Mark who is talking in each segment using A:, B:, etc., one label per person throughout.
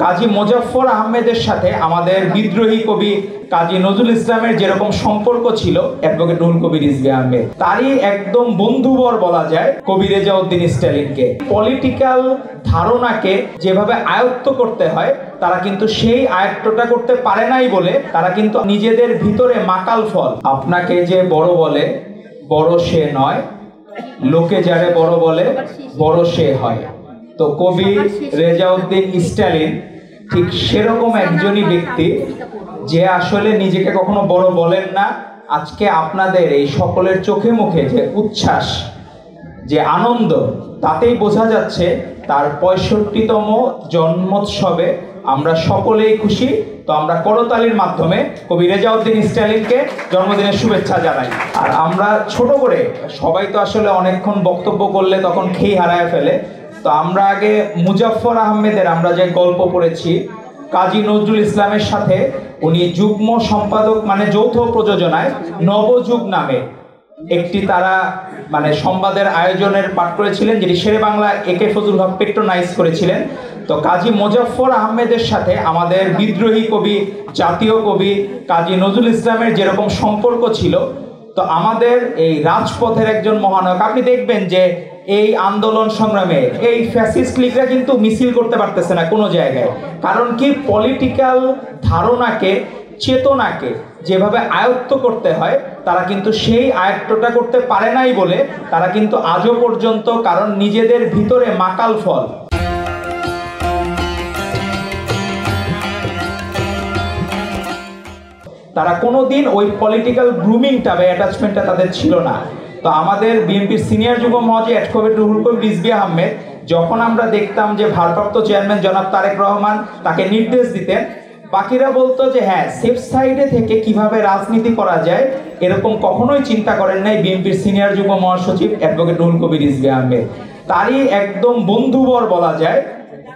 A: কাজী মোজাফফর আহমেদের সাথে আমাদের বিদ্রোহী কবি কাজী নজরুল ইসলামের যেরকম সম্পর্ক ছিল অ্যাডভোকেট রুহুল কবির রিজভী আহমেদ, তারই একদম বন্ধুবর বলা যায় কবি রেজাউদ্দিন স্ট্যালিনকে। পলিটিক্যাল ধারণাকে যেভাবে আয়ত্ত করতে হয় তারা কিন্তু সেই আয়ত্তটা করতে পারে নাই বলে তারা কিন্তু নিজেদের ভিতরে মাকাল ফল। আপনাকে যে বড় বলে বড় সে নয়, লোকে যারে বড় বলে বড় সে হয়। তো কবি রেজাউদ্দিন স্ট্যালিন ঠিক সেরকম একজনই ব্যক্তি যে আসলে নিজেকে কখনো বড় বলেন না। আজকে আপনাদের এই সকলের চোখে মুখে যে উচ্ছ্বাস, যে আনন্দ, তাতেই বোঝা যাচ্ছে তার 65তম জন্মোৎসবে আমরা সকলেই খুশি। তো আমরা করতালির মাধ্যমে কবি রেজাউদ্দিন স্ট্যালিনকে জন্মদিনের শুভেচ্ছা জানাই। আর আমরা ছোট করে, সবাই তো আসলে অনেকক্ষণ বক্তব্য করলে তখন খেই হারায় ফেলে, তো আমরা আগে মুজাফফর আহমেদের আমরা যে গল্প পড়েছি কাজী নজরুল ইসলামের সাথে, উনি যুগ্ম সম্পাদক মানে যৌথ প্রযোজনায় নবযুগ নামে একটি তারা মানে সংবাদের আয়োজনের পাঠ করেছিলেন, যেটি শেরে বাংলা একে ফজলুল হক পেট্রোনাইজ করেছিলেন। তো কাজী মোজাফফর আহমেদের সাথে আমাদের বিদ্রোহী কবি, জাতীয় কবি কাজী নজরুল ইসলামের যেরকম সম্পর্ক ছিল, তো আমাদের এই রাজপথের একজন মহানায়ক। আপনি দেখবেন যে এই আন্দোলন সংগ্রামে এই ফ্যাসিস্ট লীগরা কিন্তু মিছিল করতে পারতেছে না কোনো জায়গায়। কারণ কি, পলিটিক্যাল ধারণাকে, চেতনাকে যেভাবে আয়ত্ত করতে হয় তারা কিন্তু সেই আয়ত্তটা করতে পারে নাই বলে তারা কিন্তু আজও পর্যন্ত, কারণ নিজেদের ভিতরে মাকাল ফল। তারা কোনোদিন ওই পলিটিক্যাল গ্রুমিংটা বা অ্যাটাচমেন্টটা তাদের ছিল না। তো আমাদের বিএনপির সিনিয়র যুগ্ম মহাসচিব অ্যাডভোকেট রুহুল কবির রিজভী আহমেদ, যখন আমরা দেখতাম যে ভারপ্রাপ্ত চেয়ারম্যান জনাব তারেক রহমান তাকে নির্দেশ দিতেন, বাকিরা বলতো যে হ্যাঁ, সেফ সাইডে থেকে কিভাবে রাজনীতি করা যায় এরকম কখনোই চিন্তা করেন নাই বিএনপির সিনিয়র যুগ্ম মহাসচিব অ্যাডভোকেট রুহুল কবির রিজভী আহমেদ। তারই একদম বন্ধুবর বলা যায়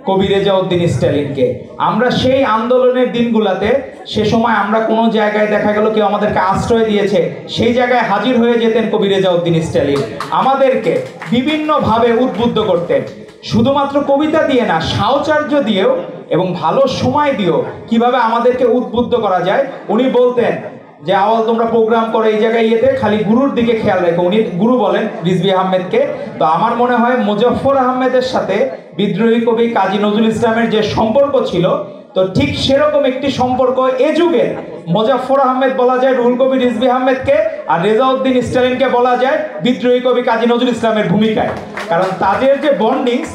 A: কবি রেজাউদ্দিন স্ট্যালিনকে। আমরা সেই আন্দোলনের দিনগুলোতে, সে সময় আমরা কোনো জায়গায় দেখা গেল কেউ আমাদেরকে আশ্রয় দিয়েছে, সেই জায়গায় হাজির হয়ে যেতেন কবি রেজাউদ্দিন স্ট্যালিন, আমাদেরকে বিভিন্নভাবে উদ্বুদ্ধ করতেন। শুধুমাত্র কবিতা দিয়ে না, সাহচর্য দিয়েও এবং ভালো সময় দিয়েও কিভাবে আমাদেরকে উদ্বুদ্ধ করা যায়। উনি বলতেন যে আওয়াল তোমরা প্রোগ্রাম করো এই জায়গায় ইয়েতে, খালি গুরুর দিকে খেয়াল রেখো। উনি গুরু বলেন রিজভী আহমেদকে। তো আমার মনে হয় মোজাফফর আহমেদের সাথে বিদ্রোহী কবি কাজী নজরুল ইসলামের যে সম্পর্ক ছিল, তো ঠিক সেরকম একটি সম্পর্ক এ যুগে মোজাফফর আহমেদ বলা যায় রুহুল কবির রিজভী আহমেদকে, আর রেজাউদ্দিন স্ট্যালিনকে বলা যায় বিদ্রোহী কবি কাজী নজরুল ইসলামের ভূমিকায়। কারণ তাদের যে বন্ডিংস,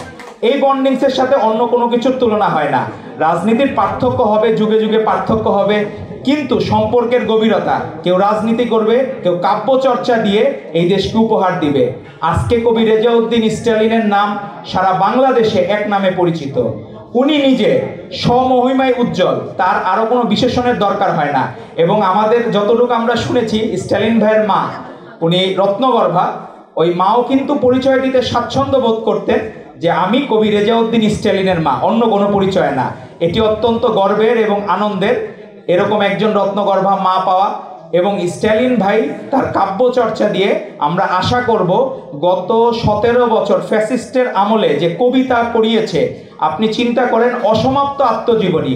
A: এই বন্ডিংসের সাথে অন্য কোনো কিছুর তুলনা হয় না। রাজনীতির পার্থক্য হবে, যুগে যুগে পার্থক্য হবে, কিন্তু সম্পর্কের গভীরতা, কেউ রাজনীতি করবে, কেউ কাব্য চর্চা দিয়ে এই দেশকে উপহার দিবে। আজকে কবি রেজাউদ্দিন স্ট্যালিনের নাম সারা বাংলাদেশে এক নামে পরিচিত। উনি নিজে স্বমহিমায় উজ্জ্বল, তার আরও কোনো বিশেষণের দরকার হয় না। এবং আমাদের যতটুকু আমরা শুনেছি, স্ট্যালিন ভাইয়ের মা, উনি রত্নগর্ভা, ওই মাও কিন্তু পরিচয় দিতে স্বাচ্ছন্দ্য বোধ করতেন যে আমি কবি রেজাউদ্দিন স্ট্যালিনের মা, অন্য কোনো পরিচয় না। এটি অত্যন্ত গর্বের এবং আনন্দের এরকম একজন রত্নগর্ভা মা পাওয়া। এবং স্ট্যালিন ভাই তার কাব্য চর্চা দিয়ে আমরা আশা করব গত 17 বছর ফ্যাসিস্টের আমলে যে কবিতা পড়িয়েছে, আপনি চিন্তা করেন, অসমাপ্ত আত্মজীবনী।